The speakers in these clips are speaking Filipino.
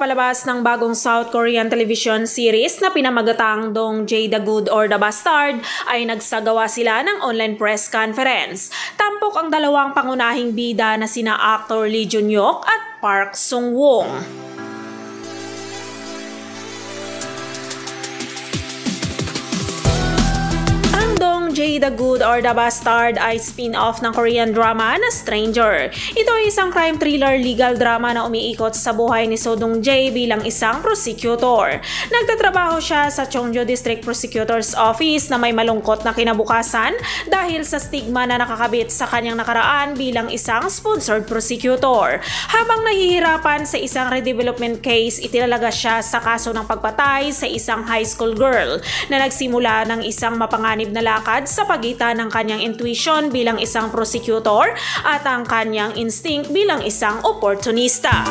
pagpapalabas ng bagong South Korean television series na pinamagatang Dong Jae the Good or the Bastard ay nagsagawa sila ng online press conference. Tampok ang dalawang pangunahing bida na sina actor Lee Jun-hyuk at Park Sung-won. Dong Jae the Good or the Bastard ay spin-off ng Korean drama na Stranger. Ito ay isang crime thriller legal drama na umiikot sa buhay ni So Dong Jae bilang isang prosecutor. Nagtatrabaho siya sa Cheongju District Prosecutor's Office na may malungkot na kinabukasan dahil sa stigma na nakakabit sa kanyang nakaraan bilang isang sponsored prosecutor. Habang nahihirapan sa isang redevelopment case, itinalaga siya sa kaso ng pagpatay sa isang high school girl na nagsimula ng isang mapanganib na lakad sa pagitan ng kanyang intuition bilang isang prosecutor at ang kanyang instinct bilang isang oportunista.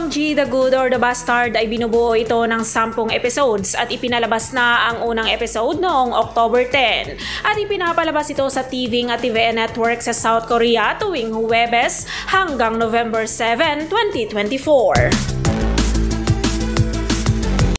Dong Jae the Good or the Bastard ay binubuo ito ng 10 episodes at ipinalabas na ang unang episode noong October 10 at ipinapalabas ito sa TVN at TVN Network sa South Korea tuwing Huwebes hanggang November 7, 2024.